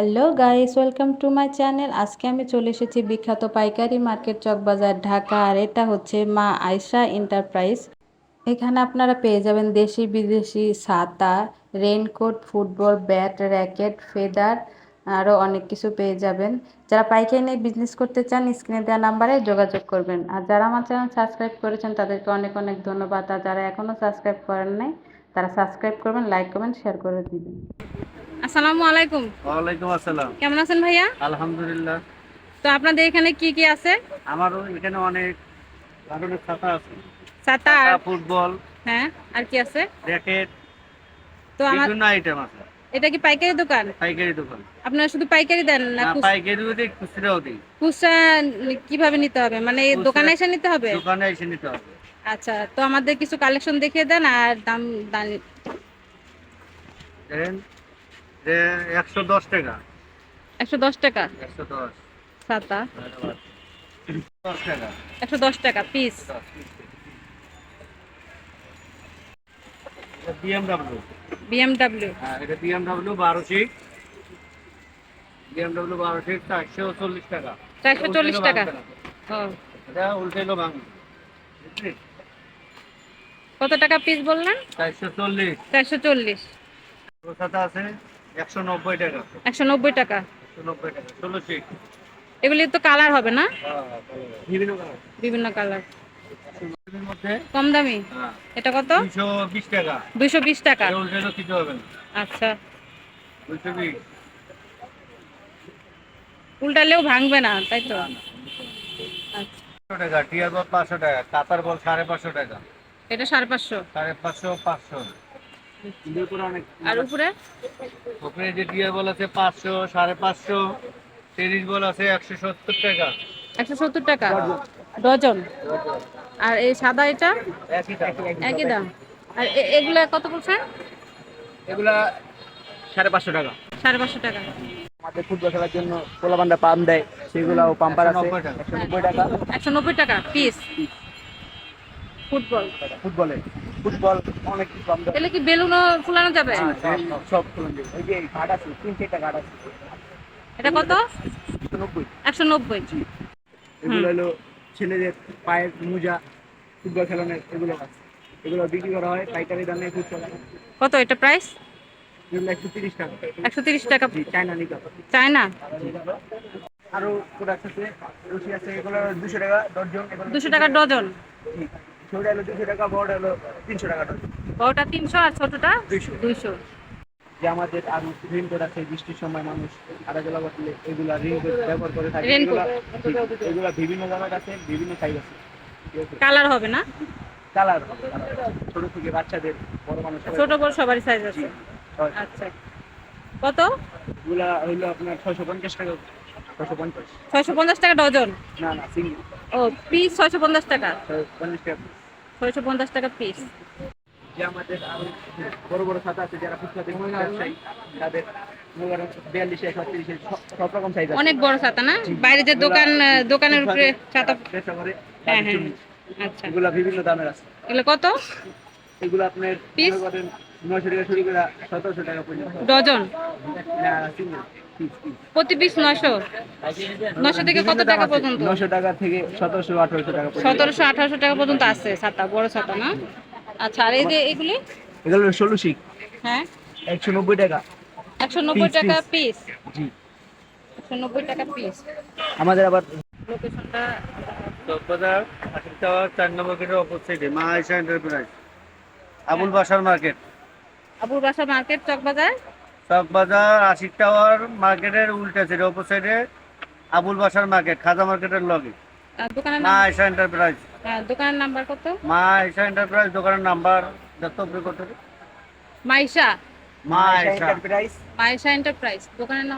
Hello guys, welcome to my channel. আজকে আমি চলে এসেছি বিখ্যাত পাইকারি মার্কেট চকবাজার ঢাকা। আর এটা হচ্ছে মা আয়শা এন্টারপ্রাইজ। এখানে আপনারা পেয়ে যাবেন দেশি বিদেশি ছাতা, raincoat, football bat, racket, feather, আরও অনেক কিছু পেয়ে যাবেন। যারা পাইকারি নিয়ে বিজনেস করতে চান স্ক্রিনে দেওয়া নাম্বারে যোগাযোগ করবেন। আর যারা আমার চ্যানেল সাবস্ক্রাইব করেছেন তাদেরকে অনেক অনেক ধন্যবাদ। আর যারা এখনও সাবস্ক্রাইব করেন নাই তারা সাবস্ক্রাইব করবেন, লাইক করবেন, শেয়ার করে দিবেন। আসসালামু আলাইকুম। ওয়ালাইকুম আসসালাম। কেমন আছেন ভাইয়া? আলহামদুলিল্লাহ। তো আপনাদের এখানে কি কি আছে? আমারও এখানে অনেক ধরনের ছাতা আছে। ছাতা ছাতা, আর ফুটবল, হ্যাঁ, আর কি আছে? র্যাকেট, তো আমার বিভিন্ন আইটেম আছে। এটা কি পাইকারি দোকান? পাইকারি দোকান। আপনারা শুধু পাইকারি দেন না না, পাইকারিও দিই, খুচরাও দিই। খুচরা কিভাবে নিতে হবে? মানে এই দোকানে এসে নিতে হবে? দোকানে এসে নিতে হবে। আচ্ছা, তো আমাদের কিছু কালেকশন দেখিয়ে দেন আর দাম দেখেন যে 110 টাকা। 110 টাকা 110 ছাতা, 10 টাকা। 110 টাকা পিস। বিএমডব্লিউ। বিএমডব্লিউ হ্যাঁ, এটা বিএমডব্লিউ 12 সিট। বিএমডব্লিউ 12 সিট 440 টাকা। 440 টাকা। ও, এটা উল্টেলো ভাঙবে। বুঝলি? কত টাকা পিস বললেন? 440। 440। ছাতা আছে 190 টাকা। 190 টাকা। 190 টাকা 16 সিট। এগুলি তো কালার হবে না? বিভিন্ন কালার। বিভিন্ন কালার। এর মধ্যে কম দামি? হ্যাঁ, এটা কত? 220 টাকা। 220 টাকা। এটা উল্টানো কিছু হবে না। আচ্ছা, 220 উল্টালেও ভাঙবে না তাই তো? আচ্ছা, 500 টাকা। টিয়ার বল 500 টাকা। কাতার বল 550 টাকা। এটা 550। 550 500। কিন্তু উপরে অনেক আর উপরে? উপরে যে টিয়ার বল আছে 500 550। টেনিস বল আছে 170 টাকা। 170 টাকা ডজন। আর এই সাদা এটা একই দাম। একই দাম। আর এগুলা কত বলছেন? এগুলা 550 টাকা। 550 টাকা। আমাদের ফুটবল খেলার জন্য পোলাপান্ডা পাম্প দেয়, সেগুলাও পাম্পার আছে 190 টাকা। 190 টাকা। 190 টাকা পিস ফুটবল। ফুটবলে ফুটবল অনেক কিছু পাম্প দেয়। এগুলো কি বেলুনও ফুলানো যাবে? সব ফুলন দেয়। ওই যে ঘাট আছে, 3-4টা ঘাট আছে। এটা কত? 190। 190। এগুলো হলো ছেলেদের পায়ের মোজা, ফুটবল খেলানোর এগুলো আছে। এগুলো বিক্রি করা হয় পাইকারি দামে ফুটবল। কত এটা প্রাইস? এগুলো 130 টাকা। 130 টাকা। জি, চায়না নিতে হবে। চায়না আরো প্রোডাক্ট আছে, রশি আছে, এগুলো 200 টাকা ডজন। 200 টাকা ডজন। জি, ছোটটা হলো 200 টাকা, বড়টা হলো 300 টাকা ডজন। বড়টা 300 আর ছোটটা 200। যে আমাদের আর রেনকোট আছে, বৃষ্টির সময় মানুষ হাঁটাচলা করলে এগুলা রেনকোট ব্যবহার করে থাকে। রেনকোট। এগুলা বিভিন্ন দামের আছে, বিভিন্ন সাইজ আছে। কালার হবে না? কালার ছোট থেকে বাচ্চাদের, বড় মানুষ সবাই। ছোট বড় সবারই সাইজ আছে। জি, হয়। আচ্ছা, কত? এগুলা হইলো আপনার 650 টাকা। 650। 650 টাকা ডজন। না না, সিঙ্গেল ও, পিস 650 টাকা। 650 টাকা। 650 টাকা পিস। যে আমাদের আরো বড় বড় ছাতা আছে, যারা ফুটপাতে ব্যবসায়ী, তাদের 42 36 সব রকম সাইজ আছে। অনেক বড় ছাতা না? বাইরে যে দোকানের উপরে ছাতা। ব্যবসা করে। হ্যাঁ হ্যাঁ। আচ্ছা, এগুলা বিভিন্ন দামের আছে। এগুলো কত এগুলো আপনার পিস? মনে করেন 900 টাকা শুরু করে 1700 টাকা পর্যন্ত। ডজন? না, single, piece, piece। প্রতি পিস 900? 900 থেকে কত টাকা পর্যন্ত? 900 টাকা থেকে 1700 1800 টাকা পর্যন্ত। 1700 1800 টাকা পর্যন্ত আছে ছাতা, বড় ছাতা না? আচ্ছা, আর এই যে এগুলি? এগুলো 16 শিক, হ্যাঁ, 190 টাকা। 190 Piece, টাকা piece। পিস। জি, 190 টাকা পিস। আমাদের আবার লোকেশনটা? চকবাজার আশিক টাওয়ার 4 নম্বর গেটের অপোজিটে Maa Ayesha enterprise. Abul Bashar market. Abul Bashar market Chawkbazar. Chawkbazar Ashiq tower মার্কেটের উল্টা সাইডে অপোজিটে আবুল বাশার মার্কেট, খাজা মার্কেটের লগে। আর দোকানের মা নাম? আয়েশা এন্টারপ্রাইজ। দোকানের নাম্বার কত? মা আয়েশা এন্টারপ্রাইজ দোকানের নাম্বার দত্তব্য করতে। মাইশা। মা আয়েশা এন্টারপ্রাইজ। মাইশা এন্টারপ্রাইজ দোকানের নাম।